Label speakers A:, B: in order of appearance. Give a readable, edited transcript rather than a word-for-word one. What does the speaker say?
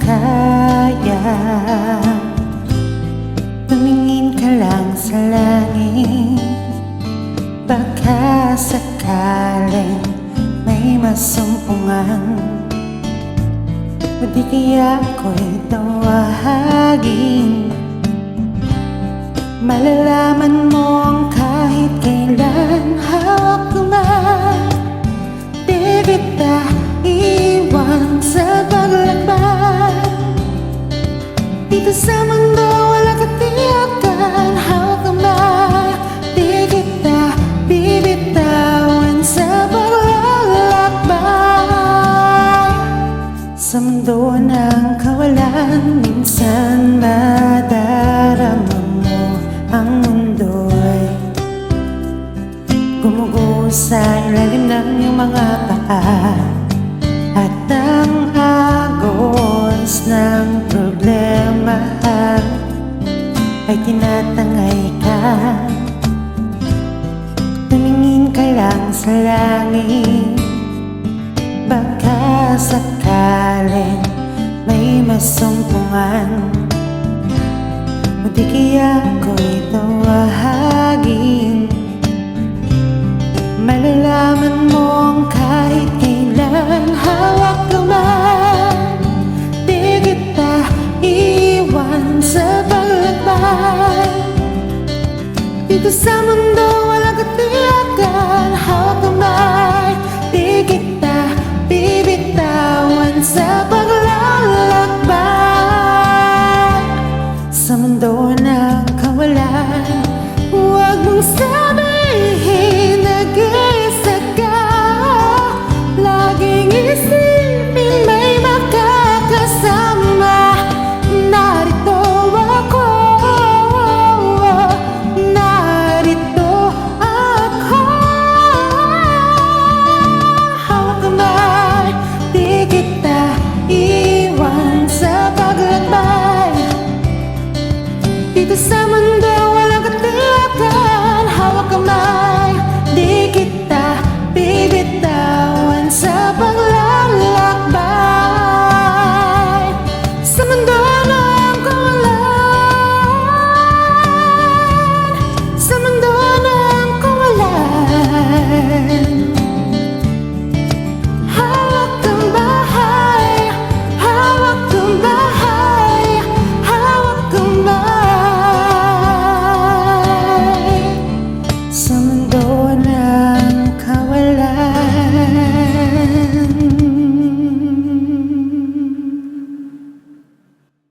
A: kaya tumingin ka lang sa langit. Baka sakaling may masumpungan, o di kaya ako'y tawagin. Malalaman mo ang kahit kailan hawak ko man. Di kita iwan sa paglakbay. Dito sa mundo wala katiyakan, hawak ka man. Di kita bibitawan sa paglalakbay. Sa mundo ng kawalan, minsan madarama mo ang mundo'y gumugo sa ilalim ng iyong mga paa, at ang agos ng problema ay tinatangay ka. Tumingin ka lang sa langit. Baka sakaling may masumpungan, o di kaya ako'y tawagin. Malalaman mo ang kahit kailan hawak ka man. Di kita iwan sa paglakbay. Dito sa mundo wala katiyakan, hawak ka man. Di kita bibitawan sa